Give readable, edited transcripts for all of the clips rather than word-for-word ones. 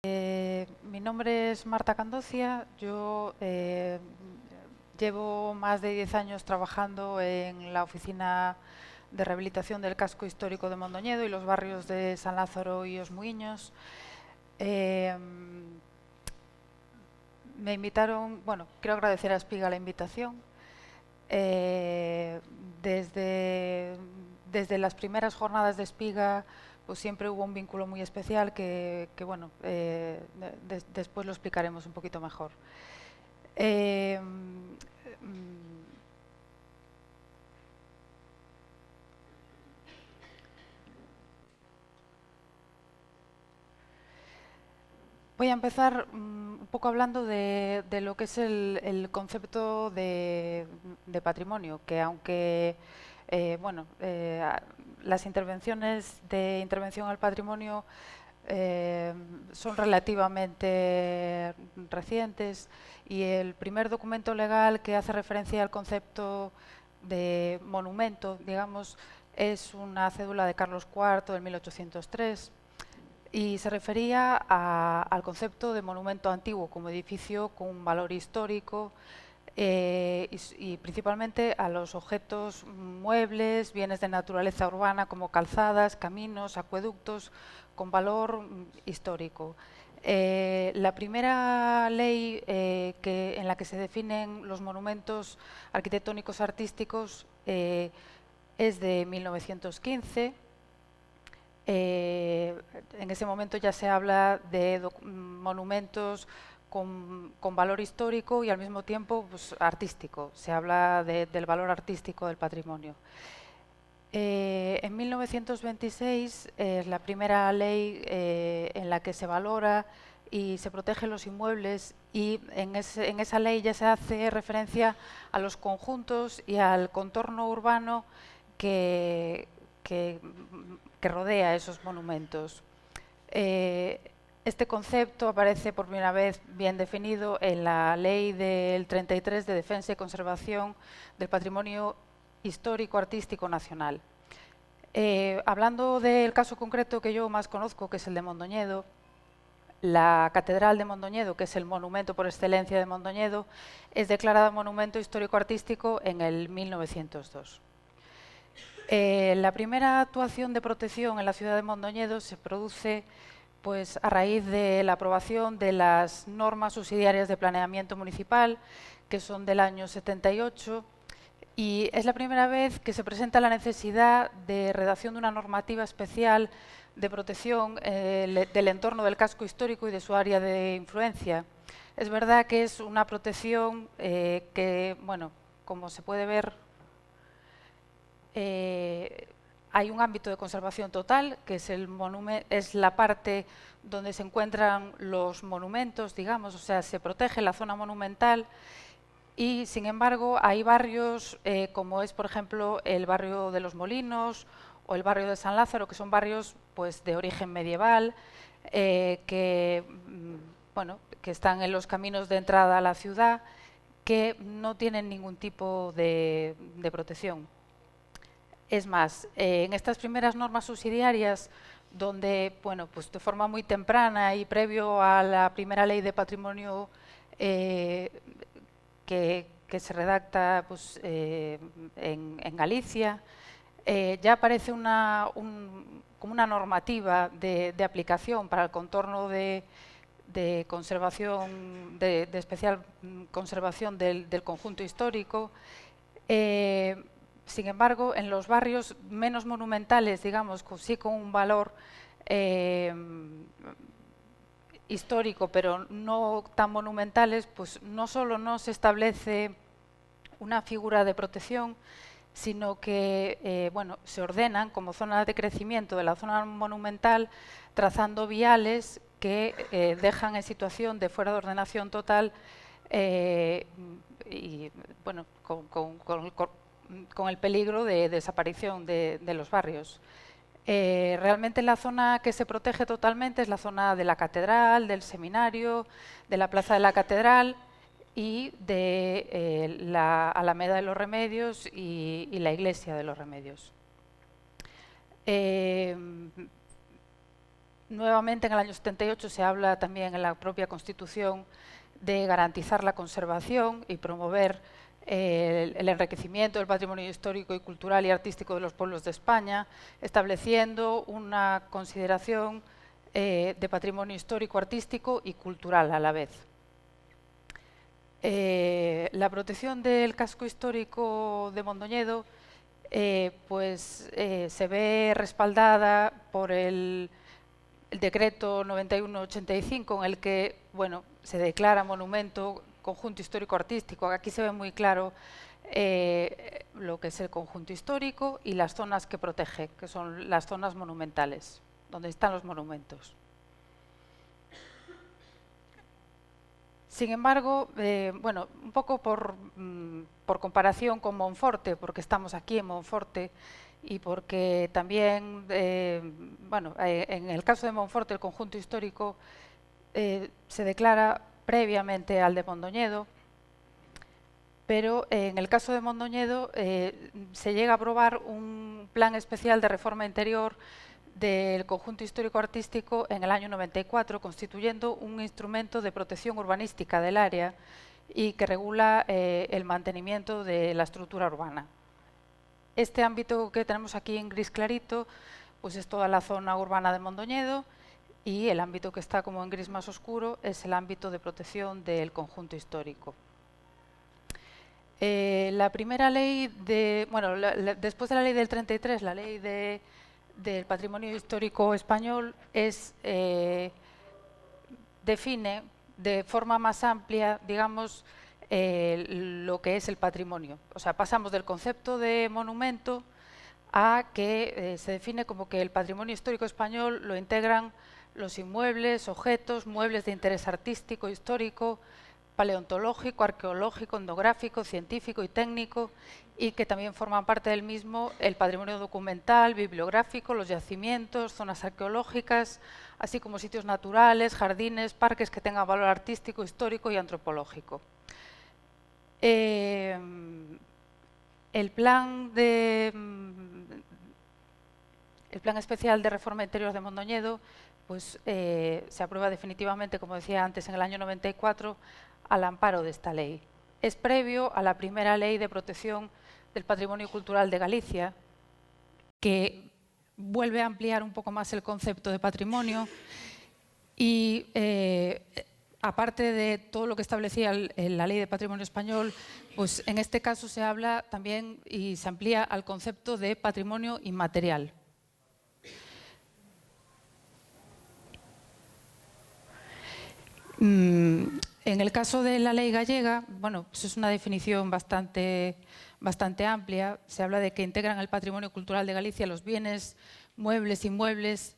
Mi nombre es Marta Candocia. Yo llevo más de 10 años trabajando en la oficina de rehabilitación del casco histórico de Mondoñedo y los barrios de San Lázaro y Os Muiños. Eh, Me invitaron, bueno, quiero agradecer a Espiga la invitación. Eh, desde, desde las primeras jornadas de Espiga, pues siempre hubo un vínculo muy especial que bueno, después lo explicaremos un poquito mejor. Eh, mm, Voy a empezar un poco hablando de lo que es el concepto de patrimonio, que aunque bueno, las intervenciones de intervención al patrimonio son relativamente recientes, y el primer documento legal que hace referencia al concepto de monumento, digamos, es una cédula de Carlos IV del 1803, y se refería al concepto de monumento antiguo como edificio con un valor histórico, y principalmente a los objetos muebles, bienes de naturaleza urbana como calzadas, caminos, acueductos con valor histórico. La primera ley en la que se definen los monumentos arquitectónicos artísticos es de 1915. En ese momento ya se habla de monumentos con valor histórico y al mismo tiempo pues, artístico. Se habla del valor artístico del patrimonio. En 1926 es la primera ley en la que se valora y se protegen los inmuebles, y en esa ley ya se hace referencia a los conjuntos y al contorno urbano que, que, que rodea esos monumentos. Eh, este concepto aparece por primera vez bien definido en la Ley del 33 de Defensa y Conservación del Patrimonio Histórico Artístico Nacional. Hablando del caso concreto que yo más conozco, que es el de Mondoñedo, la Catedral de Mondoñedo, que es el monumento por excelencia de Mondoñedo, es declarada Monumento Histórico-Artístico en el 1902. La primera actuación de protección en la ciudad de Mondoñedo se produce pues, a raíz de la aprobación de las normas subsidiarias de planeamiento municipal, que son del año 78, y es la primera vez que se presenta la necesidad de redacción de una normativa especial de protección del entorno del casco histórico y de su área de influencia. Es verdad que es una protección que, bueno, como se puede ver, hay un ámbito de conservación total, que es la parte donde se encuentran los monumentos, digamos, o sea, se protege la zona monumental. Y, sin embargo, hay barrios como es, por ejemplo, el barrio de Los Molinos o el barrio de San Lázaro, que son barrios pues, de origen medieval, bueno, que están en los caminos de entrada a la ciudad, que no tienen ningún tipo de protección. Es más, en estas primeras normas subsidiarias, donde, bueno, pues de forma muy temprana y previo a la primera ley de patrimonio eh, que se redacta pues, en Galicia, ya aparece como una normativa de aplicación para el contorno de conservación, de especial conservación del conjunto histórico. Sin embargo, en los barrios menos monumentales, digamos, sí con un valor histórico, pero no tan monumentales, pues no solo no se establece una figura de protección, sino que bueno, se ordenan como zonas de crecimiento de la zona monumental, trazando viales que dejan en situación de fuera de ordenación total y bueno, con el peligro de desaparición de los barrios. Realmente la zona que se protege totalmente es la zona de la catedral, del seminario, de la plaza de la catedral y de la Alameda de los Remedios y la iglesia de los Remedios. Nuevamente, en el año 78 se habla también en la propia Constitución de garantizar la conservación y promover el enriquecimiento del patrimonio histórico y cultural y artístico de los pueblos de España, estableciendo una consideración de patrimonio histórico, artístico y cultural a la vez. La protección del casco histórico de Mondoñedo se ve respaldada por el decreto 9185, en el que se declara monumento conjunto histórico-artístico. Aquí se ve muy claro lo que es el conjunto histórico y las zonas que protege, que son las zonas monumentales, donde están los monumentos. Sin embargo, un poco por comparación con Monforte, porque estamos aquí en Monforte y porque también, en el caso de Monforte, el conjunto histórico se declara previamente al de Mondoñedo, pero en el caso de Mondoñedo se llega a aprobar un plan especial de reforma interior del conjunto histórico-artístico en el año 94, constituyendo un instrumento de protección urbanística del área y que regula el mantenimiento de la estructura urbana. Este ámbito que tenemos aquí en gris clarito pues es toda la zona urbana de Mondoñedo, y el ámbito que está como en gris más oscuro es el ámbito de protección del conjunto histórico. La primera ley después de la ley del 33, la ley del patrimonio histórico español define de forma más amplia, digamos, lo que es el patrimonio. O sea, pasamos del concepto de monumento a que se define como que el patrimonio histórico español lo integran los inmuebles, objetos, muebles de interés artístico, histórico, paleontológico, arqueológico, etnográfico, científico y técnico, y que también forman parte del mismo el patrimonio documental, bibliográfico, los yacimientos, zonas arqueológicas, así como sitios naturales, jardines, parques que tengan valor artístico, histórico y antropológico. El plan especial de reforma interior de Mondoñedo se aprueba definitivamente, como decía antes, en el año 94, al amparo de esta ley. Es previo a la primera ley de protección del patrimonio cultural de Galicia, que vuelve a ampliar un poco más el concepto de patrimonio y, aparte de todo lo que establecía la Ley de Patrimonio Español, pues en este caso se habla también y se amplía al concepto de patrimonio inmaterial. En el caso de la ley gallega, pues es una definición bastante amplia. Se habla de que integran el patrimonio cultural de Galicia los bienes muebles, inmuebles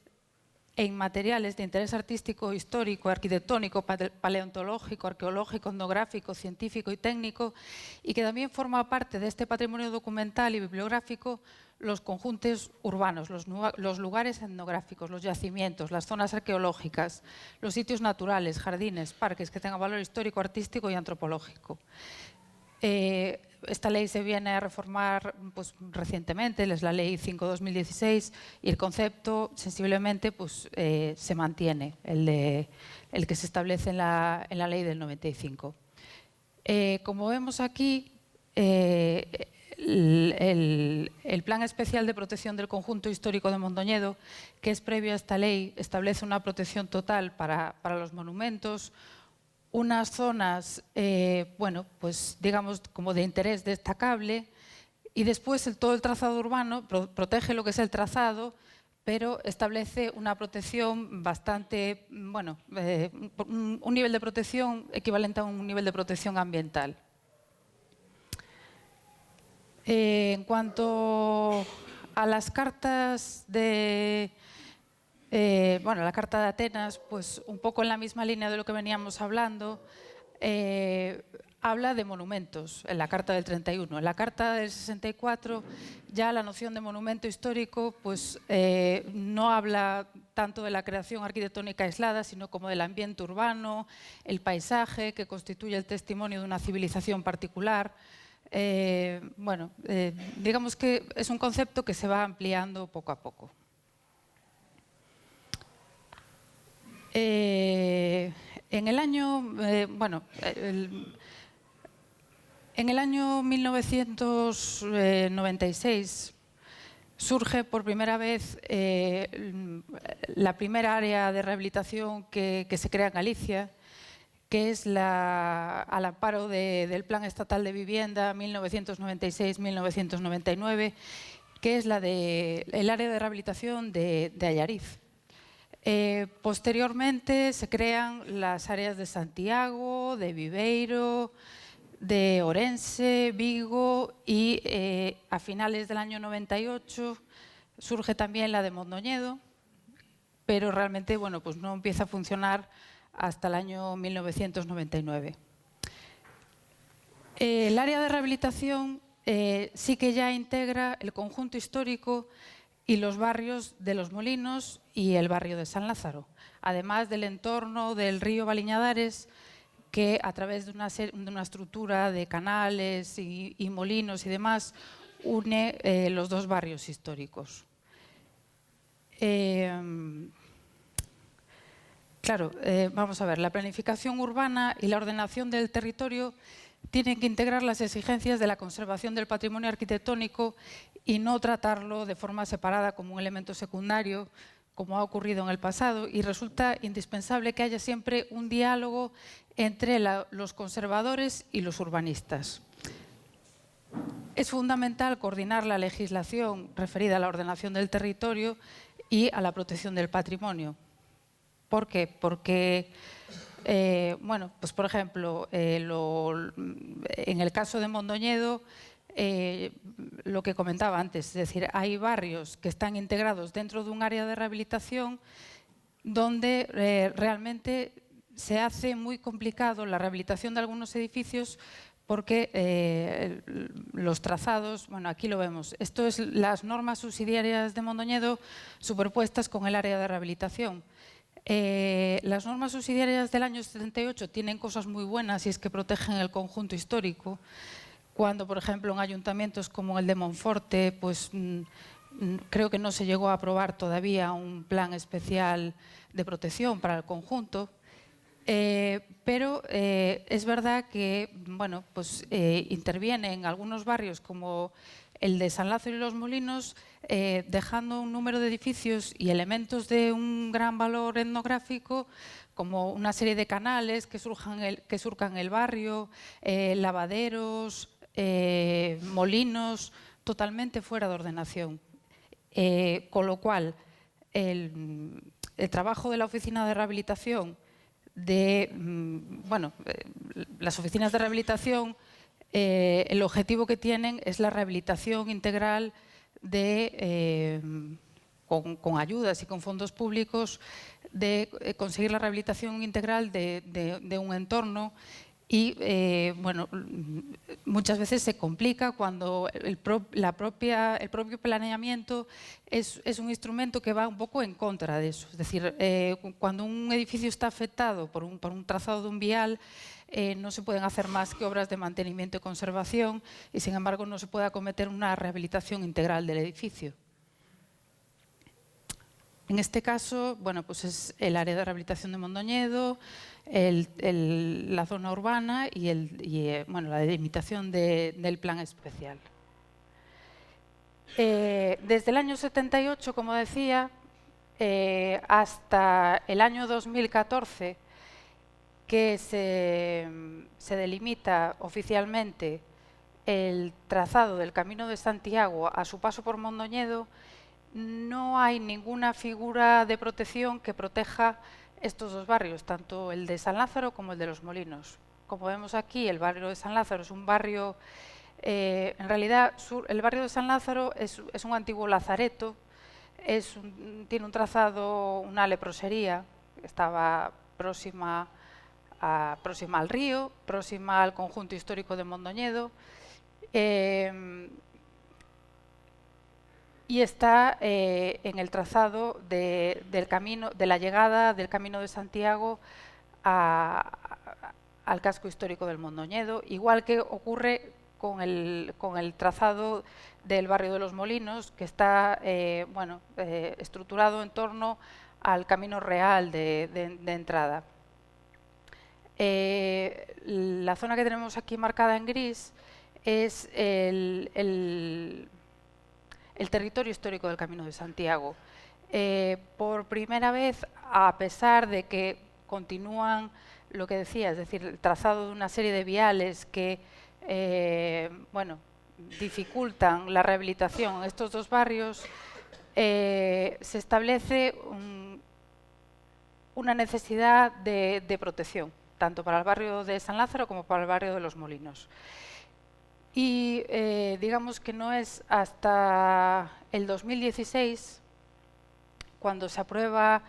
e inmateriales de interés artístico, histórico, arquitectónico, paleontológico, arqueológico, etnográfico, científico y técnico, y que también forma parte de este patrimonio documental y bibliográfico los conjuntos urbanos, los lugares etnográficos, los yacimientos, las zonas arqueológicas, los sitios naturales, jardines, parques que tengan valor histórico, artístico y antropológico. Esta ley se viene a reformar recientemente, es la Ley 5/2016, y el concepto sensiblemente se mantiene, el que se establece en la Ley del 95. Como vemos aquí, el Plan Especial de Protección del Conjunto Histórico de Mondoñedo, que es previo a esta ley, establece una protección total para los monumentos, unas zonas, digamos, como de interés destacable, y después todo el trazado urbano protege lo que es el trazado, pero establece una protección bastante, un nivel de protección equivalente a un nivel de protección ambiental. En cuanto a las cartas la Carta de Atenas, pues un poco en la misma línea de lo que veníamos hablando, habla de monumentos en la Carta del 31. En la Carta del 64 ya la noción de monumento histórico no habla tanto de la creación arquitectónica aislada, sino como del ambiente urbano, el paisaje que constituye el testimonio de una civilización particular. Digamos que es un concepto que se va ampliando poco a poco. En el año, en el año 1996 surge por primera vez la primera área de rehabilitación que se crea en Galicia, que es al amparo del Plan Estatal de Vivienda 1996-1999, que es el área de rehabilitación de Allariz. Posteriormente se crean las áreas de Santiago, de Viveiro, de Orense, Vigo y a finales del año 98 surge también la de Mondoñedo, pero realmente pues no empieza a funcionar hasta el año 1999. El área de rehabilitación sí que ya integra el conjunto histórico y los barrios de Los Molinos y el barrio de San Lázaro, además del entorno del río Baliñadares, que a través de una estructura de canales y molinos y demás une los dos barrios históricos. Claro, vamos a ver, la planificación urbana y la ordenación del territorio tienen que integrar las exigencias de la conservación del patrimonio arquitectónico y no tratarlo de forma separada como un elemento secundario, como ha ocurrido en el pasado, y resulta indispensable que haya siempre un diálogo entre los conservadores y los urbanistas. Es fundamental coordinar la legislación referida a la ordenación del territorio y a la protección del patrimonio. ¿Por qué? Porque, pues por ejemplo, en el caso de Mondoñedo, lo que comentaba antes, es decir, hay barrios que están integrados dentro de un área de rehabilitación donde realmente se hace muy complicado la rehabilitación de algunos edificios porque los trazados, bueno, aquí lo vemos, esto es las normas subsidiarias de Mondoñedo superpuestas con el área de rehabilitación. Las normas subsidiarias del año 78 tienen cosas muy buenas y es que protegen el conjunto histórico, cuando, por ejemplo, en ayuntamientos como el de Monforte, pues creo que no se llegó a aprobar todavía un plan especial de protección para el conjunto, pero es verdad que interviene en algunos barrios como el de San Lázaro y Los Molinos, dejando un número de edificios y elementos de un gran valor etnográfico, como una serie de canales que surcan el barrio, lavaderos, molinos, totalmente fuera de ordenación. Con lo cual, el trabajo de la oficina de rehabilitación, las oficinas de rehabilitación, el objetivo que tienen es la rehabilitación integral con ayudas y con fondos públicos, de conseguir la rehabilitación integral de un entorno. Y muchas veces se complica cuando el propio planeamiento es un instrumento que va un poco en contra de eso. Es decir, cuando un edificio está afectado por un trazado de un vial, no se pueden hacer más que obras de mantenimiento y conservación y, sin embargo, no se puede acometer una rehabilitación integral del edificio. En este caso, pues es el área de rehabilitación de Mondoñedo, la zona urbana y la delimitación del plan especial. Desde el año 78, como decía, hasta el año 2014, que se delimita oficialmente el trazado del Camino de Santiago a su paso por Mondoñedo, no hay ninguna figura de protección que proteja estos dos barrios, tanto el de San Lázaro como el de Los Molinos. Como vemos aquí, el barrio de San Lázaro es un barrio, en realidad el barrio de San Lázaro es un antiguo lazareto, tiene un trazado, una leprosería, que estaba próxima al río, próxima al conjunto histórico de Mondoñedo, y está en el trazado del camino, de la llegada del Camino de Santiago al casco histórico del Mondoñedo, igual que ocurre con el trazado del barrio de Los Molinos, que está estructurado en torno al camino real de entrada. La zona que tenemos aquí marcada en gris es el territorio histórico del Camino de Santiago. Por primera vez, a pesar de que continúan lo que decía, es decir, el trazado de una serie de viales que bueno, dificultan la rehabilitación en estos dos barrios, se establece una necesidad de protección, tanto para el barrio de San Lázaro como para el barrio de Los Molinos. Y digamos que no es hasta el 2016 cuando se aprueba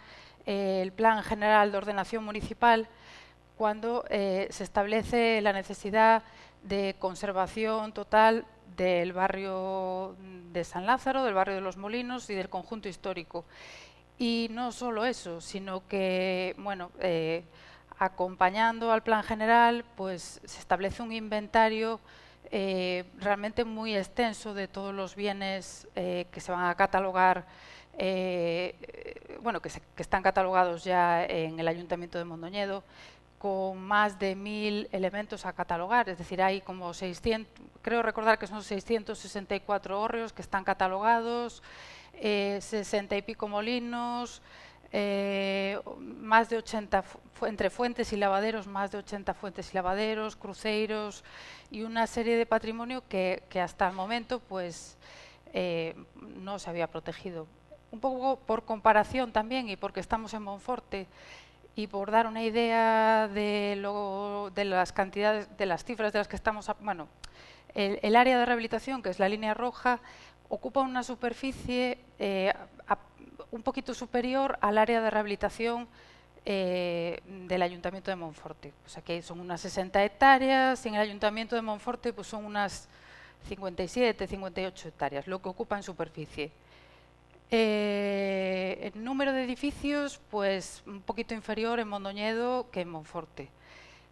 el Plan General de Ordenación Municipal, cuando se establece la necesidad de conservación total del barrio de San Lázaro, del barrio de Los Molinos y del conjunto histórico. Y no solo eso, sino que, bueno, acompañando al plan general, pues se establece un inventario realmente muy extenso de todos los bienes que se van a catalogar, bueno, que están catalogados ya en el Ayuntamiento de Mondoñedo, con más de 1000 elementos a catalogar, es decir, hay como 600, creo recordar que son 664 hórreos que están catalogados, 60 y pico molinos, más de 80, entre fuentes y lavaderos, más de 80 fuentes y lavaderos, cruceiros y una serie de patrimonio que hasta el momento pues no se había protegido. Un poco por comparación también y porque estamos en Monforte, y por dar una idea de las cantidades, de las cifras de las que estamos, bueno, el área de rehabilitación, que es la línea roja, ocupa una superficie un poquito superior al área de rehabilitación del Ayuntamiento de Monforte. O sea que son unas 60 hectáreas, y en el Ayuntamiento de Monforte pues son unas 57, 58 hectáreas, lo que ocupa en superficie. El número de edificios, pues un poquito inferior en Mondoñedo que en Monforte.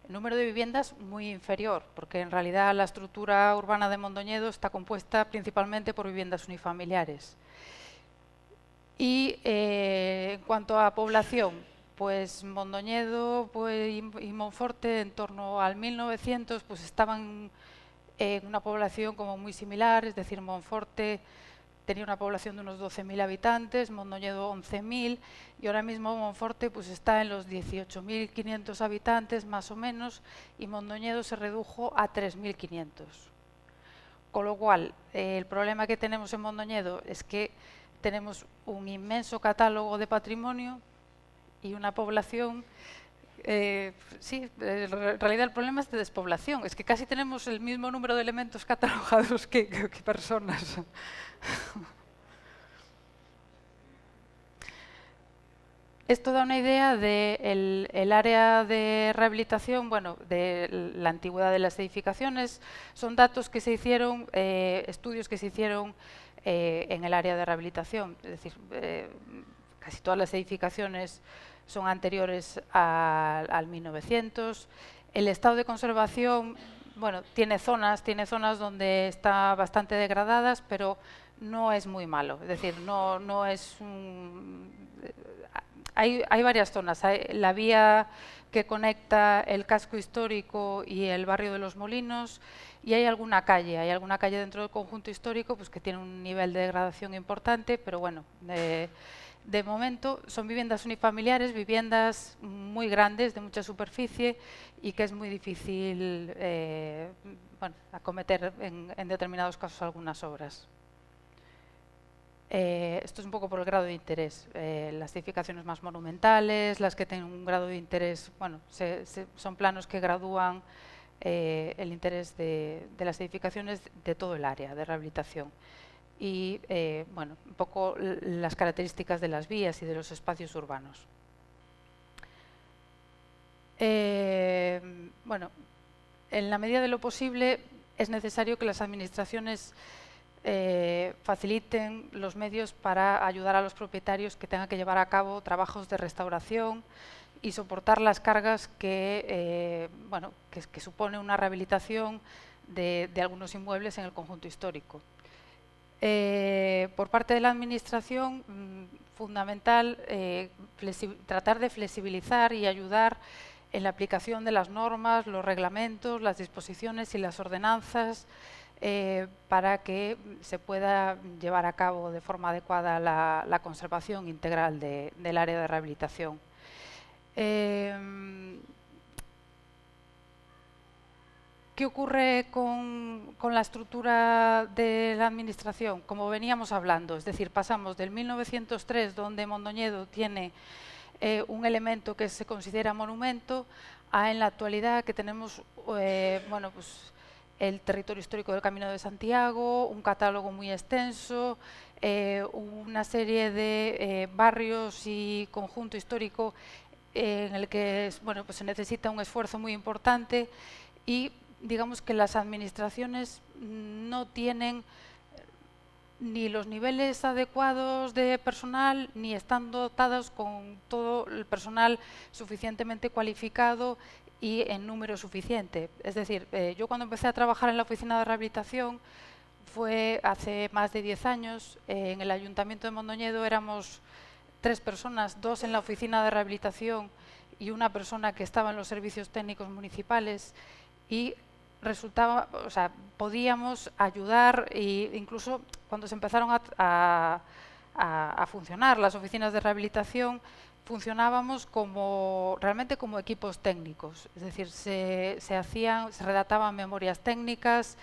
El número de viviendas muy inferior, porque en realidad la estructura urbana de Mondoñedo está compuesta principalmente por viviendas unifamiliares. Y en cuanto a población, pues Mondoñedo pues, y Monforte en torno al 1900 pues estaban en una población como muy similar, es decir, Monforte tenía una población de unos 12.000 habitantes, Mondoñedo 11.000 y ahora mismo Monforte pues está en los 18.500 habitantes más o menos y Mondoñedo se redujo a 3.500. Con lo cual, el problema que tenemos en Mondoñedo es que tenemos un inmenso catálogo de patrimonio y una población. Sí, en realidad el problema es de despoblación, es que casi tenemos el mismo número de elementos catalogados que personas. Esto da una idea del área de rehabilitación, bueno, de la antigüedad de las edificaciones. Son datos que se hicieron, estudios que se hicieron en el área de rehabilitación. Es decir, casi todas las edificaciones son anteriores al 1900. El estado de conservación, bueno, tiene zonas donde está bastante degradadas, pero no es muy malo. Es decir, no es un... Hay varias zonas. La vía que conecta el casco histórico y el barrio de Los Molinos, y hay alguna calle dentro del conjunto histórico pues, que tiene un nivel de degradación importante, pero bueno, de momento son viviendas unifamiliares, viviendas muy grandes, de mucha superficie, y que es muy difícil bueno, acometer en determinados casos algunas obras. Esto es un poco por el grado de interés. Las edificaciones más monumentales, las que tienen un grado de interés, bueno, son planos que gradúan el interés de las edificaciones de todo el área de rehabilitación. Y, bueno, un poco las características de las vías y de los espacios urbanos. Bueno, en la medida de lo posible es necesario que las administraciones faciliten los medios para ayudar a los propietarios que tengan que llevar a cabo trabajos de restauración y soportar las cargas que, bueno, que supone una rehabilitación de algunos inmuebles en el conjunto histórico. Por parte de la Administración fundamental tratar de flexibilizar y ayudar en la aplicación de las normas, los reglamentos, las disposiciones y las ordenanzas para que se pueda llevar a cabo de forma adecuada la conservación integral del área de rehabilitación. ¿Qué ocurre con la estructura de la administración? Como veníamos hablando, es decir, pasamos del 1903, donde Mondoñedo tiene un elemento que se considera monumento, a en la actualidad que tenemos bueno, pues, el territorio histórico del Camino de Santiago, un catálogo muy extenso, una serie de barrios y conjunto histórico en el que bueno, pues se necesita un esfuerzo muy importante y digamos que las administraciones no tienen ni los niveles adecuados de personal, ni están dotados con todo el personal suficientemente cualificado y en número suficiente. Es decir, yo cuando empecé a trabajar en la oficina de rehabilitación fue hace más de 10 años. En el Ayuntamiento de Mondoñedo éramos 3 personas, 2 en la oficina de rehabilitación y una persona que estaba en los servicios técnicos municipales, y resultaba, o sea, podíamos ayudar, e incluso cuando se empezaron a funcionar las oficinas de rehabilitación, funcionábamos realmente como equipos técnicos, es decir, se redactaban memorias técnicas,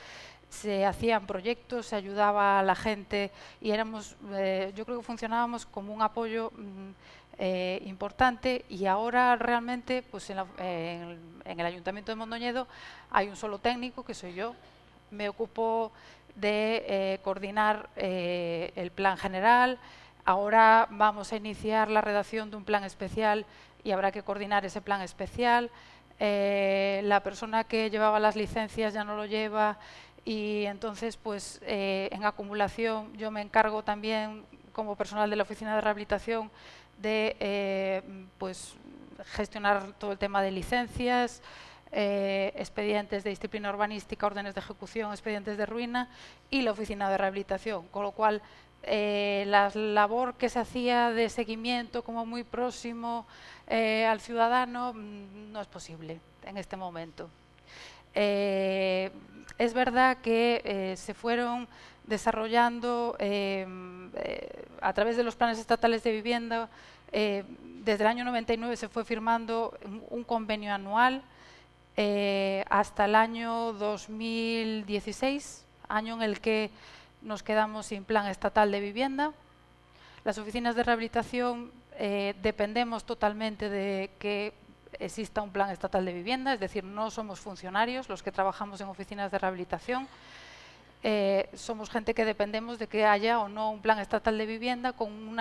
se hacían proyectos, se ayudaba a la gente y éramos, yo creo que funcionábamos como un apoyo importante. Y ahora realmente pues en el Ayuntamiento de Mondoñedo hay un solo técnico, que soy yo. Me ocupo de coordinar el plan general. Ahora vamos a iniciar la redacción de un plan especial y habrá que coordinar ese plan especial. La persona que llevaba las licencias ya no lo lleva, y entonces pues en acumulación yo me encargo también como personal de la oficina de rehabilitación de pues gestionar todo el tema de licencias, expedientes de disciplina urbanística, órdenes de ejecución, expedientes de ruina y la oficina de rehabilitación, con lo cual la labor que se hacía de seguimiento como muy próximo al ciudadano no es posible en este momento. Es verdad que se fueron desarrollando a través de los planes estatales de vivienda. Desde el año 99 se fue firmando un convenio anual hasta el año 2016, año en el que nos quedamos sin plan estatal de vivienda. Las oficinas de rehabilitación dependemos totalmente de que exista un plan estatal de vivienda, es decir, no somos funcionarios los que trabajamos en oficinas de rehabilitación. Somos gente que dependemos de que haya o no un plan estatal de vivienda con un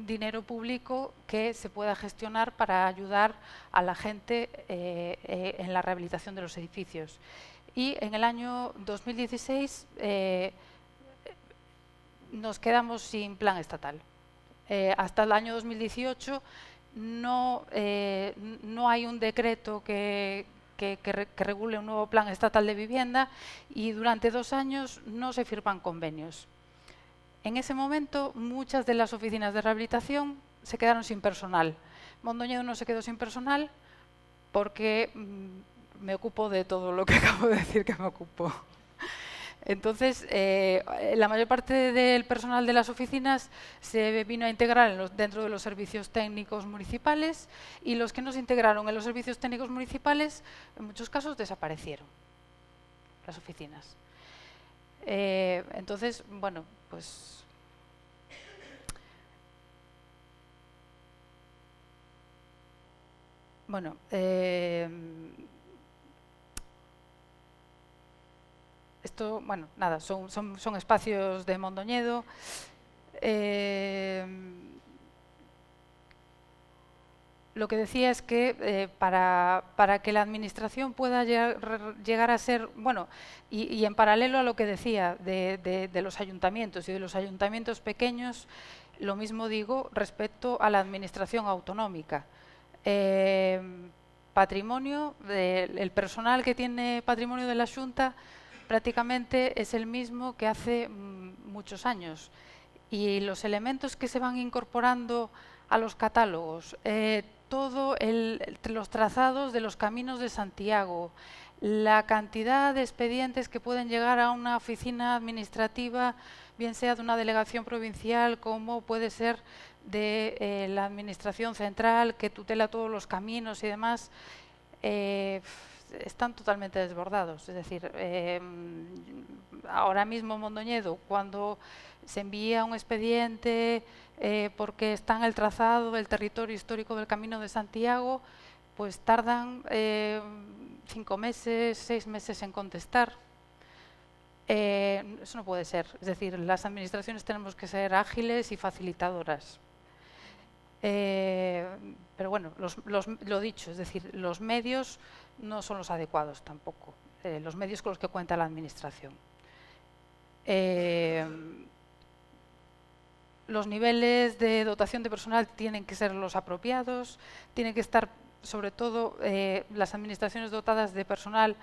dinero público que se pueda gestionar para ayudar a la gente en la rehabilitación de los edificios. Y en el año 2016 nos quedamos sin plan estatal. Hasta el año 2018 no hay un decreto que regule un nuevo plan estatal de vivienda, y durante 2 años no se firman convenios. En ese momento muchas de las oficinas de rehabilitación se quedaron sin personal. Mondoñedo no se quedó sin personal porque me ocupo de todo lo que acabo de decir que me ocupo. Entonces, la mayor parte del personal de las oficinas se vino a integrar dentro de los servicios técnicos municipales, y los que no se integraron en los servicios técnicos municipales, en muchos casos desaparecieron las oficinas. Entonces, bueno, pues bueno, esto, bueno, nada, son espacios de Mondoñedo. Lo que decía es que para que la administración pueda llegar a ser, bueno, y en paralelo a lo que decía de los ayuntamientos y de los ayuntamientos pequeños, lo mismo digo respecto a la administración autonómica. Patrimonio, el personal que tiene patrimonio de la Xunta prácticamente es el mismo que hace muchos años, Y los elementos que se van incorporando a los catálogos, los trazados de los caminos de Santiago, la cantidad de expedientes que pueden llegar a una oficina administrativa, bien sea de una delegación provincial como puede ser de la administración central que tutela todos los caminos y demás, están totalmente desbordados. Es decir, ahora mismo en Mondoñedo, cuando se envía un expediente porque está en el trazado del territorio histórico del Camino de Santiago, pues tardan 5 meses, 6 meses en contestar. Eso no puede ser. Es decir, las administraciones tenemos que ser ágiles y facilitadoras. Pero bueno, lo dicho, es decir, los medios no son los adecuados tampoco, los medios con los que cuenta la administración. Los niveles de dotación de personal tienen que ser los apropiados, tienen que estar sobre todo las administraciones dotadas de personal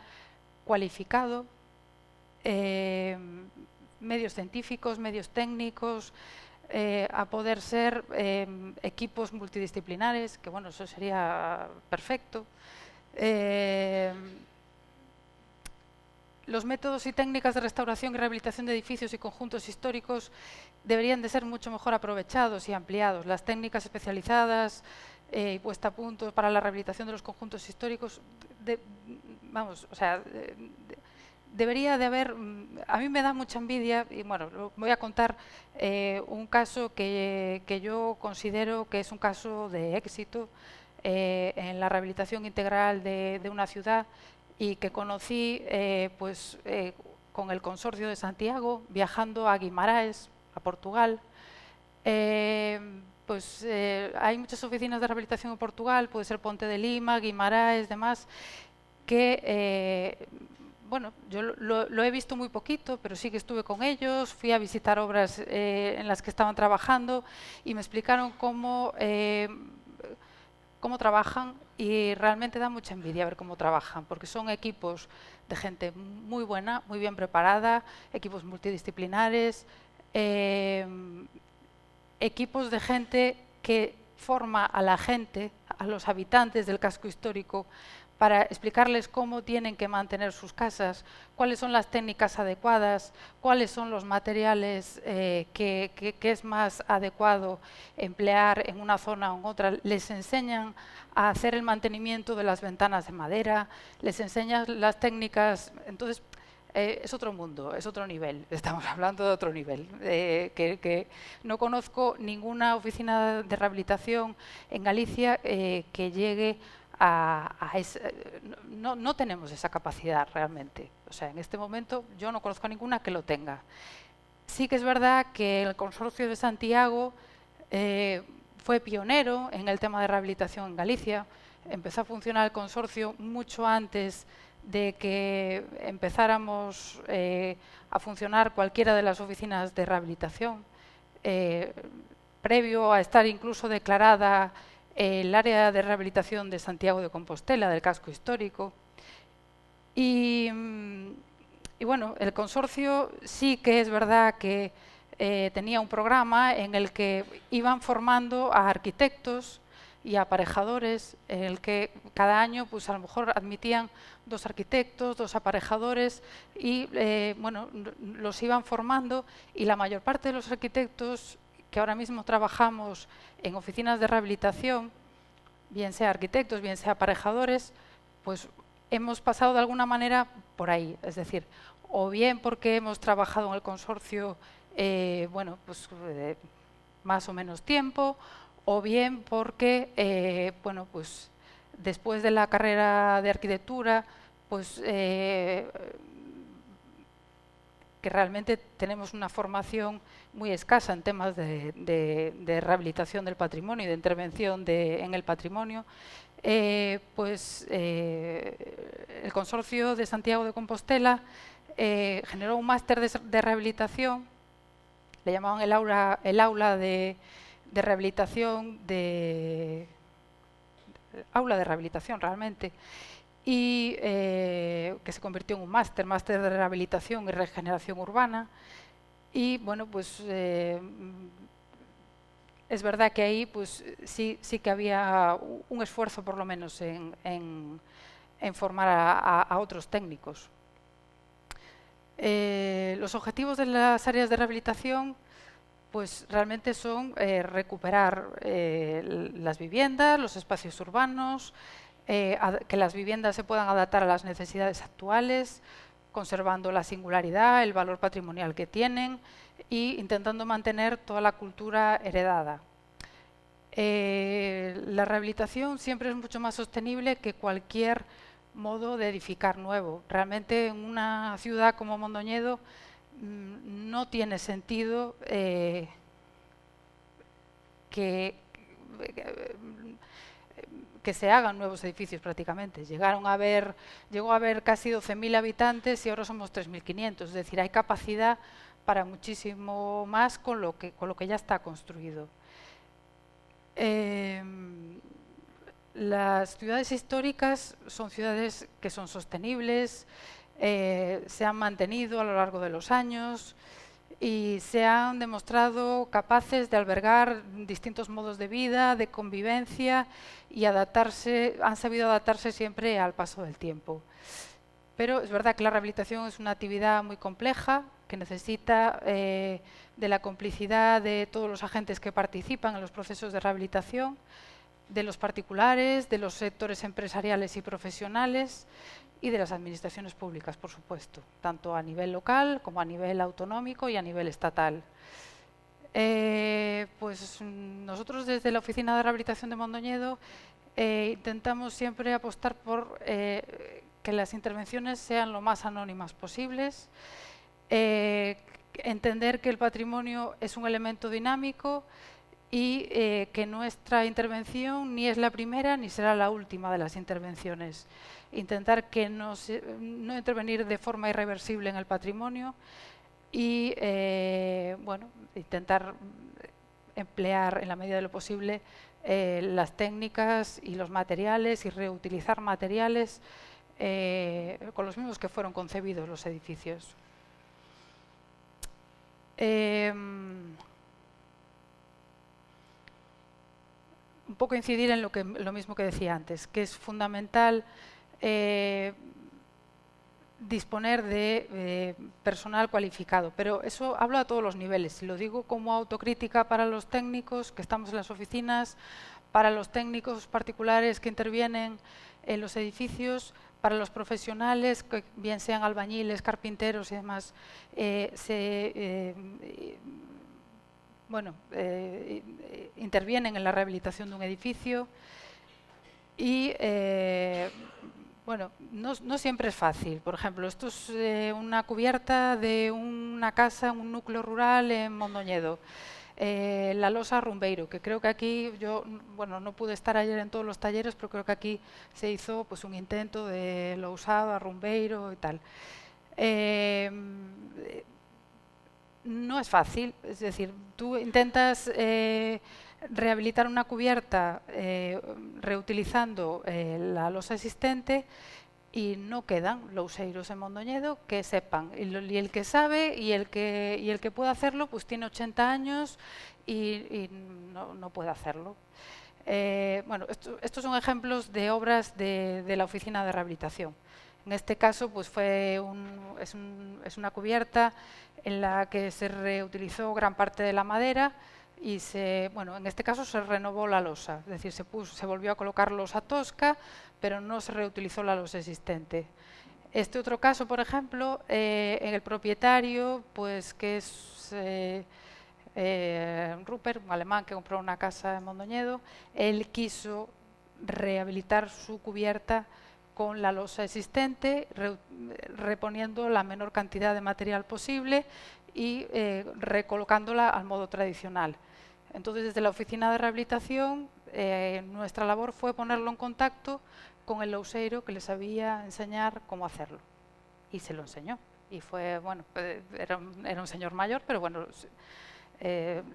cualificado, medios científicos, medios técnicos, a poder ser equipos multidisciplinares, que bueno, eso sería perfecto. Los métodos y técnicas de restauración y rehabilitación de edificios y conjuntos históricos deberían de ser mucho mejor aprovechados y ampliados. Las técnicas especializadas y puesta a punto para la rehabilitación de los conjuntos históricos, debería de haber. A mí me da mucha envidia, y bueno, voy a contar un caso que yo considero que es un caso de éxito en la rehabilitación integral de una ciudad, y que conocí con el Consorcio de Santiago, viajando a Guimaraes, a Portugal. Hay muchas oficinas de rehabilitación en Portugal, puede ser Ponte de Lima, Guimaraes, demás, que bueno, yo lo he visto muy poquito, pero sí que estuve con ellos, fui a visitar obras en las que estaban trabajando y me explicaron cómo trabajan, y realmente da mucha envidia ver cómo trabajan, porque son equipos de gente muy buena, muy bien preparada, equipos multidisciplinares, equipos de gente que forma a la gente, a los habitantes del casco histórico, para explicarles cómo tienen que mantener sus casas, cuáles son las técnicas adecuadas, cuáles son los materiales que es más adecuado emplear en una zona o en otra. Les enseñan a hacer el mantenimiento de las ventanas de madera, les enseñan las técnicas. Entonces, es otro mundo, es otro nivel, estamos hablando de otro nivel, que no conozco ninguna oficina de rehabilitación en Galicia que llegue a no tenemos esa capacidad realmente. O sea, en este momento yo no conozco a ninguna que lo tenga. Sí que es verdad que el Consorcio de Santiago fue pionero en el tema de rehabilitación en Galicia. Empezó a funcionar el consorcio mucho antes de que empezáramos a funcionar cualquiera de las oficinas de rehabilitación, previo a estar incluso declarada el área de rehabilitación de Santiago de Compostela, del casco histórico. Y bueno, el consorcio sí que es verdad que tenía un programa en el que iban formando a arquitectos y aparejadores, en el que cada año pues a lo mejor admitían 2 arquitectos, 2 aparejadores, y bueno, los iban formando, y la mayor parte de los arquitectos que ahora mismo trabajamos en oficinas de rehabilitación, bien sea arquitectos, bien sea aparejadores, pues hemos pasado de alguna manera por ahí. Es decir, o bien porque hemos trabajado en el consorcio bueno, pues más o menos tiempo, o bien porque bueno, pues después de la carrera de arquitectura, pues que realmente tenemos una formación muy escasa en temas de rehabilitación del patrimonio y de intervención en el patrimonio, el Consorcio de Santiago de Compostela generó un máster de rehabilitación, le llamaban el aula de rehabilitación, aula de rehabilitación realmente, y que se convirtió en un máster de rehabilitación y regeneración urbana. Y bueno, pues es verdad que ahí pues sí que había un esfuerzo por lo menos en formar a otros técnicos. Los objetivos de las áreas de rehabilitación pues realmente son recuperar las viviendas, los espacios urbanos, que las viviendas se puedan adaptar a las necesidades actuales, conservando la singularidad, el valor patrimonial que tienen e intentando mantener toda la cultura heredada. La rehabilitación siempre es mucho más sostenible que cualquier modo de edificar nuevo. Realmente en una ciudad como Mondoñedo no tiene sentido que se hagan nuevos edificios prácticamente. Llegó a haber casi 12.000 habitantes y ahora somos 3.500. Es decir, hay capacidad para muchísimo más con lo que ya está construido. Las ciudades históricas son ciudades que son sostenibles, se han mantenido a lo largo de los años y se han demostrado capaces de albergar distintos modos de vida, de convivencia y han sabido adaptarse siempre al paso del tiempo. Pero es verdad que la rehabilitación es una actividad muy compleja, que necesita de la complicidad de todos los agentes que participan en los procesos de rehabilitación, de los particulares, de los sectores empresariales y profesionales y de las administraciones públicas, por supuesto, tanto a nivel local como a nivel autonómico y a nivel estatal. Pues nosotros desde la Oficina de Rehabilitación de Mondoñedo intentamos siempre apostar por que las intervenciones sean lo más anónimas posibles, entender que el patrimonio es un elemento dinámico y que nuestra intervención ni es la primera ni será la última de las intervenciones. Intentar que no intervenir de forma irreversible en el patrimonio y bueno, intentar emplear en la medida de lo posible las técnicas y los materiales y reutilizar materiales con los mismos que fueron concebidos los edificios. Un poco incidir en lo mismo que decía antes, que es fundamental disponer de personal cualificado, pero eso hablo a todos los niveles. Y lo digo como autocrítica para los técnicos que estamos en las oficinas, para los técnicos particulares que intervienen en los edificios, para los profesionales, que bien sean albañiles, carpinteros y demás, intervienen en la rehabilitación de un edificio y bueno, no siempre es fácil. Por ejemplo, esto es una cubierta de una casa, un núcleo rural en Mondoñedo. La losa Rumbeiro, que creo que aquí, yo no pude estar ayer en todos los talleres, pero creo que aquí se hizo pues un intento de lo usado a Rumbeiro y tal. No es fácil, es decir, tú intentas rehabilitar una cubierta reutilizando la losa existente y no quedan louseiros en Mondoñedo que sepan. Y el que sabe y el que puede hacerlo, pues tiene 80 años y no puede hacerlo. Bueno, estos son ejemplos de obras de la Oficina de Rehabilitación. En este caso, pues es una cubierta en la que se reutilizó gran parte de la madera y en este caso se renovó la losa, es decir, se volvió a colocar losa tosca, pero no se reutilizó la losa existente. Este otro caso, por ejemplo, en el propietario, pues que es Rupert, un alemán que compró una casa en Mondoñedo, él quiso rehabilitar su cubierta con la losa existente, reponiendo la menor cantidad de material posible y recolocándola al modo tradicional. Entonces, desde la Oficina de Rehabilitación, nuestra labor fue ponerlo en contacto con el louseiro que les sabía enseñar cómo hacerlo. Y se lo enseñó. Y fue, bueno, era un señor mayor, pero bueno,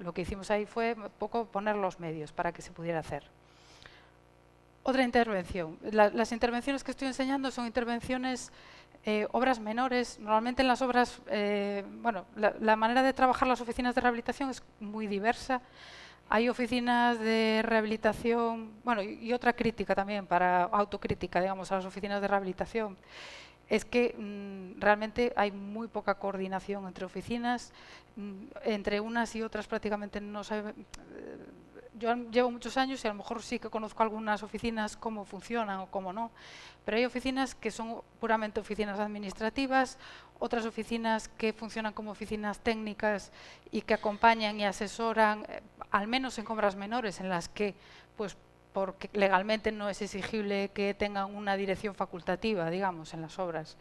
lo que hicimos ahí fue un poco poner los medios para que se pudiera hacer. Otra intervención. Las intervenciones que estoy enseñando son intervenciones Obras menores, normalmente en las obras, bueno, la manera de trabajar las oficinas de rehabilitación es muy diversa. Hay oficinas de rehabilitación, bueno, y otra crítica también, para autocrítica, digamos, a las oficinas de rehabilitación, es que realmente hay muy poca coordinación entre oficinas, entre unas y otras prácticamente no se... Yo llevo muchos años y a lo mejor sí que conozco algunas oficinas cómo funcionan o cómo no, pero hay oficinas que son puramente oficinas administrativas, otras oficinas que funcionan como oficinas técnicas y que acompañan y asesoran, al menos en obras menores en las que, pues, porque legalmente no es exigible que tengan una dirección facultativa, digamos, en las obras.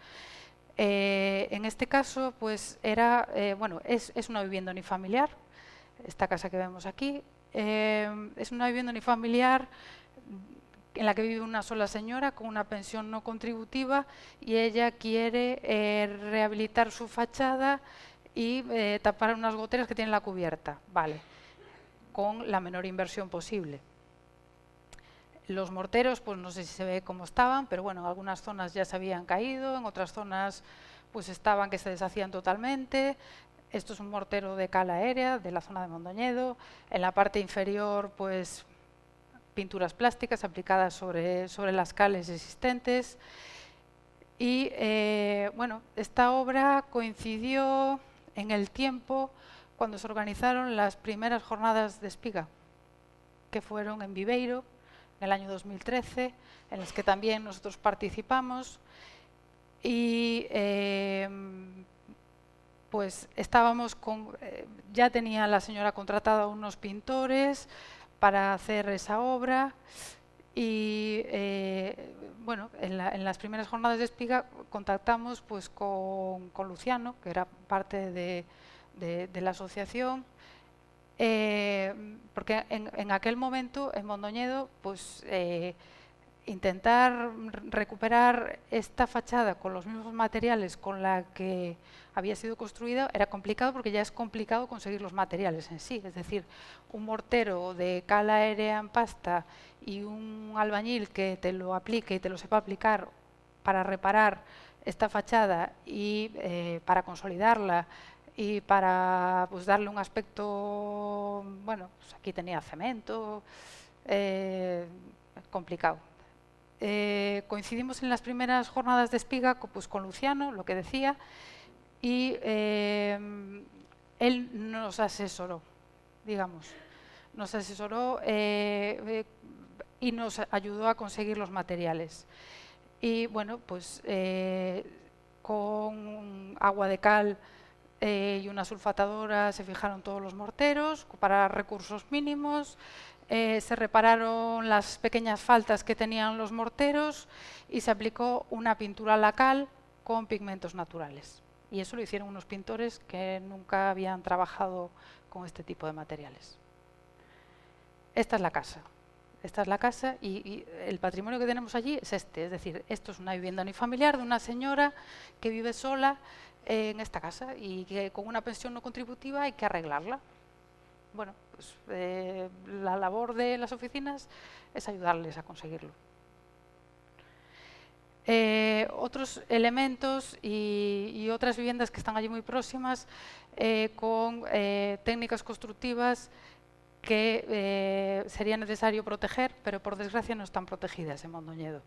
En este caso, pues era, bueno, es una vivienda unifamiliar, esta casa que vemos aquí, es una vivienda unifamiliar en la que vive una sola señora con una pensión no contributiva y ella quiere rehabilitar su fachada y tapar unas goteras que tiene la cubierta, vale, con la menor inversión posible. Los morteros, pues no sé si se ve cómo estaban, pero bueno, en algunas zonas ya se habían caído, en otras zonas pues estaban que se deshacían totalmente. Esto es un mortero de cal aérea de la zona de Mondoñedo. En la parte inferior, pues pinturas plásticas aplicadas sobre las cales existentes. Y bueno, esta obra coincidió en el tiempo cuando se organizaron las primeras jornadas de espiga, que fueron en Viveiro, en el año 2013, en las que también nosotros participamos. Y pues estábamos con, ya tenía la señora contratada unos pintores para hacer esa obra y bueno, en las primeras jornadas de espiga contactamos pues con Luciano, que era parte de la asociación, porque en aquel momento en Mondoñedo pues intentar recuperar esta fachada con los mismos materiales con la que había sido construida era complicado, porque ya es complicado conseguir los materiales en sí, es decir, un mortero de cal aérea en pasta y un albañil que te lo aplique y te lo sepa aplicar para reparar esta fachada y para consolidarla y para pues, darle un aspecto, bueno, pues aquí tenía cemento, complicado. Coincidimos en las primeras jornadas de espiga pues, con Luciano, lo que decía, y él nos asesoró, digamos, nos asesoró y nos ayudó a conseguir los materiales. Y bueno, pues con agua de cal y una sulfatadora se fijaron todos los morteros para recursos mínimos. Se repararon las pequeñas faltas que tenían los morteros y se aplicó una pintura a la cal con pigmentos naturales. Y eso lo hicieron unos pintores que nunca habían trabajado con este tipo de materiales. Esta es la casa. Esta es la casa y el patrimonio que tenemos allí es este. Es decir, esto es una vivienda unifamiliar de una señora que vive sola en esta casa y que con una pensión no contributiva hay que arreglarla. Bueno, pues la labor de las oficinas es ayudarles a conseguirlo. Otros elementos y otras viviendas que están allí muy próximas con técnicas constructivas que sería necesario proteger, pero por desgracia no están protegidas en Mondoñedo,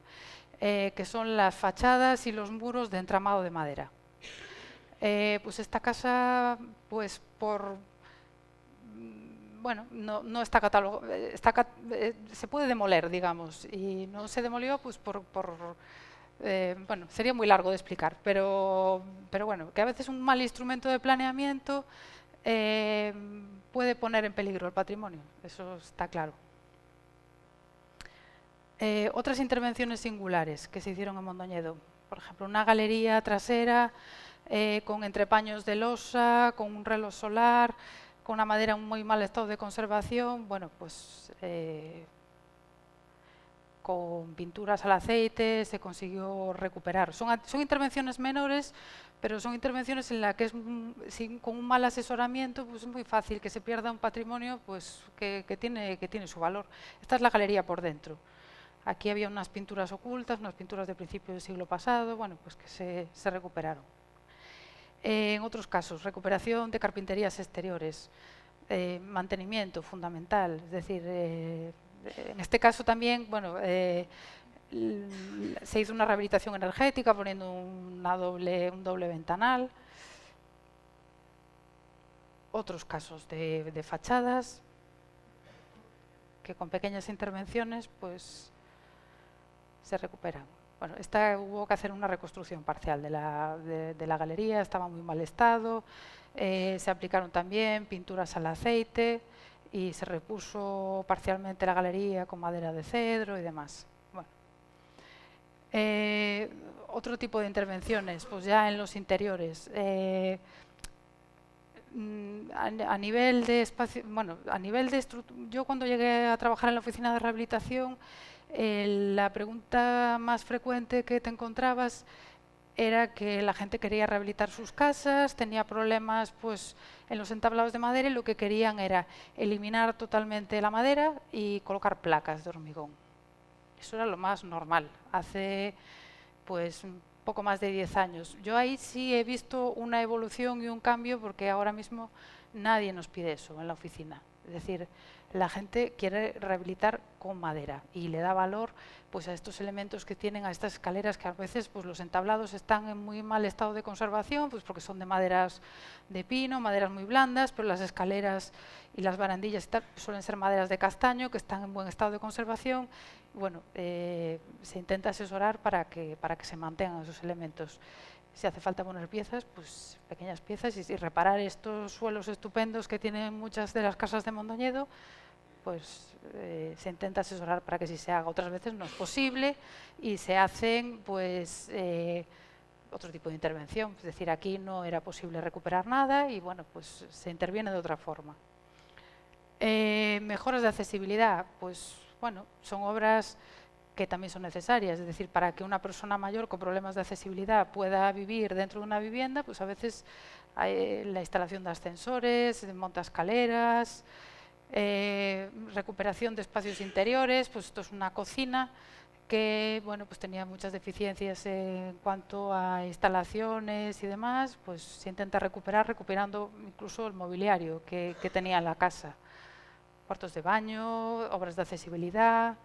que son las fachadas y los muros de entramado de madera. Pues esta casa, pues por bueno, no está catalogado, se puede demoler, digamos, y no se demolió pues por bueno, sería muy largo de explicar, pero bueno, que a veces un mal instrumento de planeamiento puede poner en peligro el patrimonio, eso está claro. Otras intervenciones singulares que se hicieron en Mondoñedo, por ejemplo, una galería trasera con entrepaños de losa, con un reloj solar, con una madera en muy mal estado de conservación, bueno, pues con pinturas al aceite se consiguió recuperar. Son intervenciones menores, pero son intervenciones en las que con un mal asesoramiento pues es muy fácil que se pierda un patrimonio pues, que tiene su valor. Esta es la galería por dentro. Aquí había unas pinturas ocultas, unas pinturas de principio del siglo pasado, bueno, pues que se recuperaron. En otros casos, recuperación de carpinterías exteriores, mantenimiento fundamental, es decir, en este caso también, bueno, se hizo una rehabilitación energética poniendo un doble ventanal. Otros casos de fachadas que con pequeñas intervenciones pues se recuperan. Bueno, hubo que hacer una reconstrucción parcial de la galería, estaba en muy mal estado, se aplicaron también pinturas al aceite y se repuso parcialmente la galería con madera de cedro y demás. Bueno. Otro tipo de intervenciones, pues ya en los interiores. A nivel de espacio, bueno, a nivel de yo cuando llegué a trabajar en la oficina de rehabilitación, la pregunta más frecuente que te encontrabas era que la gente quería rehabilitar sus casas, tenía problemas pues en los entablados de madera y lo que querían era eliminar totalmente la madera y colocar placas de hormigón. Eso era lo más normal, hace pues poco más de 10 años. Yo ahí sí he visto una evolución y un cambio porque ahora mismo nadie nos pide eso en la oficina. Es decir, la gente quiere rehabilitar con madera y le da valor pues a estos elementos que tienen, a estas escaleras que a veces pues los entablados están en muy mal estado de conservación, pues porque son de maderas de pino, maderas muy blandas, pero las escaleras y las barandillas suelen ser maderas de castaño que están en buen estado de conservación. Bueno, se intenta asesorar para que se mantengan esos elementos. Si hace falta poner piezas, pues pequeñas piezas y reparar estos suelos estupendos que tienen muchas de las casas de Mondoñedo, pues se intenta asesorar para que sí se haga. Otras veces no es posible y se hacen pues otro tipo de intervención. Es decir, aquí no era posible recuperar nada y bueno, pues se interviene de otra forma. Mejoras de accesibilidad, pues bueno, son obras que también son necesarias, es decir, para que una persona mayor con problemas de accesibilidad pueda vivir dentro de una vivienda, pues a veces hay la instalación de ascensores, de montaescaleras, recuperación de espacios interiores, pues esto es una cocina que bueno, pues tenía muchas deficiencias en cuanto a instalaciones y demás, pues se intenta recuperando incluso el mobiliario que tenía en la casa. Cuartos de baño, obras de accesibilidad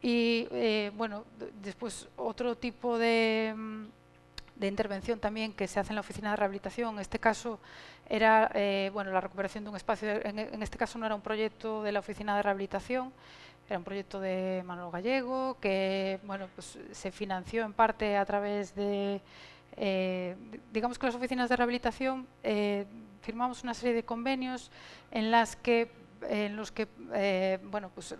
y bueno, después otro tipo de intervención también que se hace en la oficina de rehabilitación. En este caso era bueno, la recuperación de un espacio, en este caso no era un proyecto de la oficina de rehabilitación, era un proyecto de Manolo Gallego que bueno, pues se financió en parte a través de digamos que las oficinas de rehabilitación firmamos una serie de convenios en los que bueno, pues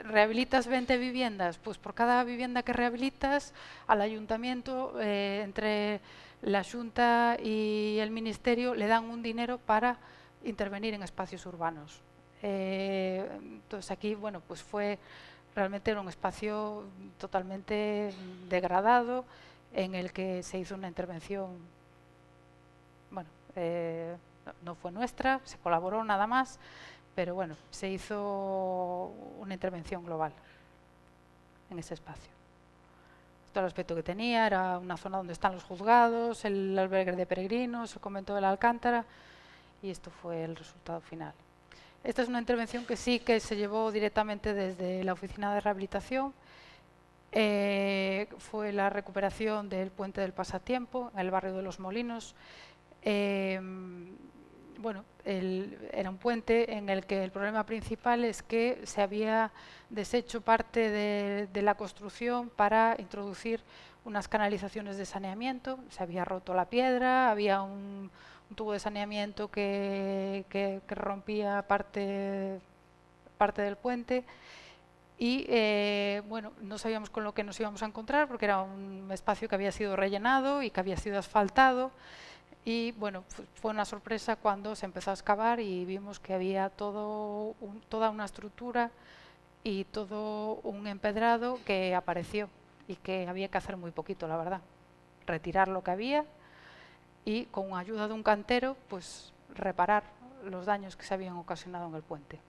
rehabilitas 20 viviendas, pues por cada vivienda que rehabilitas al ayuntamiento, entre la Junta y el Ministerio, le dan un dinero para intervenir en espacios urbanos. Entonces aquí, bueno, pues realmente era un espacio totalmente degradado en el que se hizo una intervención, bueno, no fue nuestra, se colaboró nada más, pero bueno, se hizo una intervención global en ese espacio. Todo el aspecto que tenía era una zona donde están los juzgados, el albergue de peregrinos, el convento de la Alcántara, y esto fue el resultado final. Esta es una intervención que sí que se llevó directamente desde la oficina de rehabilitación. Fue la recuperación del puente del Pasatiempo en el barrio de Los Molinos. Bueno, era un puente en el que el problema principal es que se había deshecho parte de la construcción para introducir unas canalizaciones de saneamiento. Se había roto la piedra, había un tubo de saneamiento que rompía parte del puente y bueno, no sabíamos con lo que nos íbamos a encontrar porque era un espacio que había sido rellenado y que había sido asfaltado. Y bueno, fue una sorpresa cuando se empezó a excavar y vimos que había toda una estructura y todo un empedrado que apareció y que había que hacer muy poquito, la verdad. Retirar lo que había y con ayuda de un cantero, pues reparar los daños que se habían ocasionado en el puente.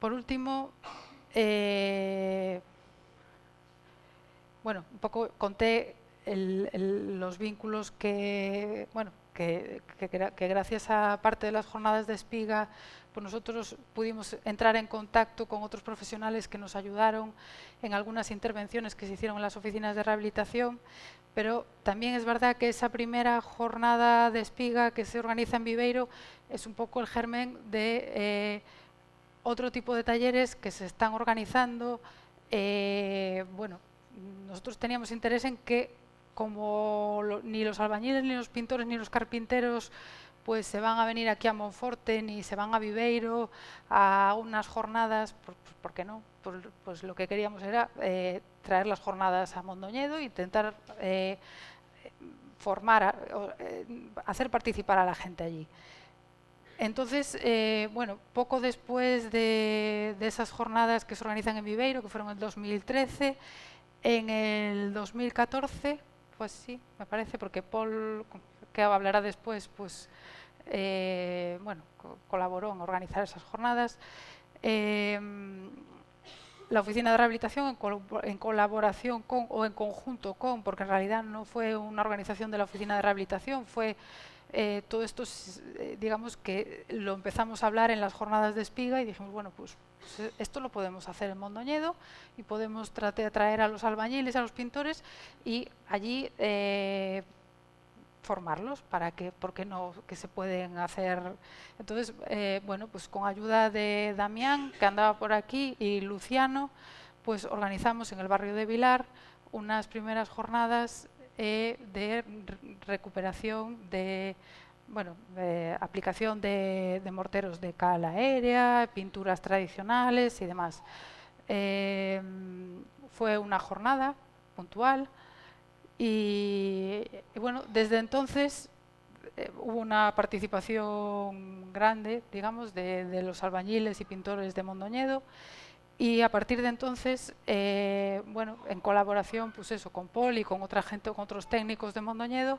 por último, bueno, un poco conté los vínculos que, bueno, que gracias a parte de las jornadas de Espiga, pues nosotros pudimos entrar en contacto con otros profesionales que nos ayudaron en algunas intervenciones que se hicieron en las oficinas de rehabilitación, pero también es verdad que esa primera jornada de Espiga que se organiza en Viveiro es un poco el germen de otro tipo de talleres que se están organizando. Bueno, nosotros teníamos interés en que como ni los albañiles, ni los pintores, ni los carpinteros pues se van a venir aquí a Monforte, ni se van a Viveiro a unas jornadas, ¿por qué no? Pues lo que queríamos era traer las jornadas a Mondoñedo e intentar formar, hacer participar a la gente allí. Entonces, bueno, poco después de esas jornadas que se organizan en Viveiro, que fueron en el 2013, en el 2014, pues sí, me parece, porque Paul, que hablará después, pues bueno, colaboró en organizar esas jornadas. La Oficina de Rehabilitación, en colaboración con, o en conjunto con, porque en realidad no fue una organización de la Oficina de Rehabilitación, fue todo esto, digamos que lo empezamos a hablar en las jornadas de Espiga y dijimos, bueno, pues esto lo podemos hacer en Mondoñedo y podemos traer a los albañiles, a los pintores y allí formarlos para que, porque no, que se pueden hacer. Entonces, bueno, pues con ayuda de Damián, que andaba por aquí, y Luciano, pues organizamos en el barrio de Vilar unas primeras jornadas de recuperación de, bueno, de aplicación de morteros de cal aérea, pinturas tradicionales y demás. Fue una jornada puntual y bueno, desde entonces hubo una participación grande, digamos, de los albañiles y pintores de Mondoñedo. Y a partir de entonces, bueno, en colaboración, pues eso, con Paul y con otra gente, con otros técnicos de Mondoñedo,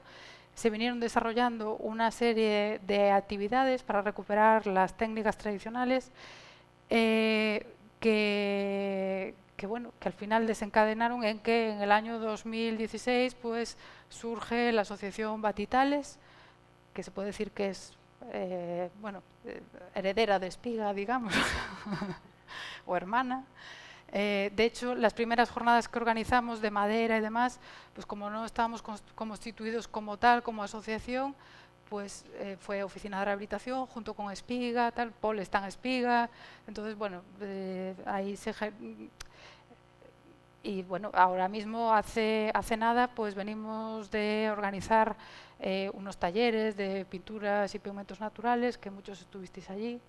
se vinieron desarrollando una serie de actividades para recuperar las técnicas tradicionales bueno, que al final desencadenaron en que en el año 2016 pues surge la asociación Batitales, que se puede decir que es bueno, heredera de Espiga, digamos, o hermana. De hecho, las primeras jornadas que organizamos de madera y demás, pues como no estábamos constituidos como tal, como asociación, pues fue Oficina de Rehabilitación junto con Espiga, tal, Paul está en Espiga, entonces bueno, ahí se... Y bueno, ahora mismo hace nada pues venimos de organizar unos talleres de pinturas y pigmentos naturales, que muchos estuvisteis allí,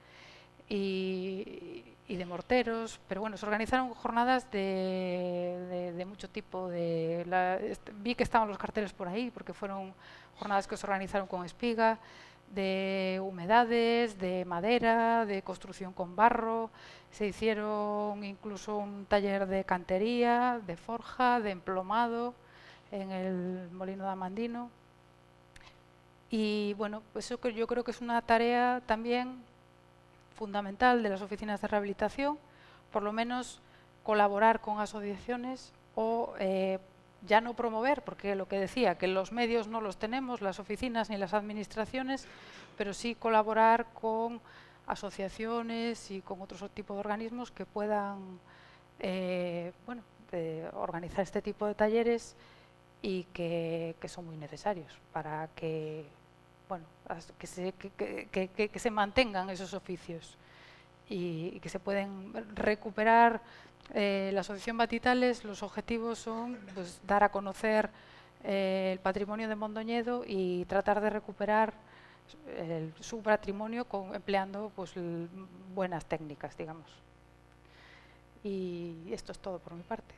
y de morteros, pero bueno, se organizaron jornadas de mucho tipo. Vi que estaban los carteles por ahí, porque fueron jornadas que se organizaron con Espiga, de humedades, de madera, de construcción con barro. Se hicieron incluso un taller de cantería, de forja, de emplomado en el Molino de Amandino. Y bueno, eso que yo creo que es una tarea también fundamental de las oficinas de rehabilitación, por lo menos colaborar con asociaciones o ya no promover, porque lo que decía, que los medios no los tenemos, las oficinas ni las administraciones, pero sí colaborar con asociaciones y con otros tipos de organismos que puedan bueno, organizar este tipo de talleres y que son muy necesarios para que, bueno, que se mantengan esos oficios y que se pueden recuperar. La Asociación Batitales, los objetivos son pues, dar a conocer el patrimonio de Mondoñedo y tratar de recuperar su patrimonio empleando pues, buenas técnicas, digamos. Y esto es todo por mi parte.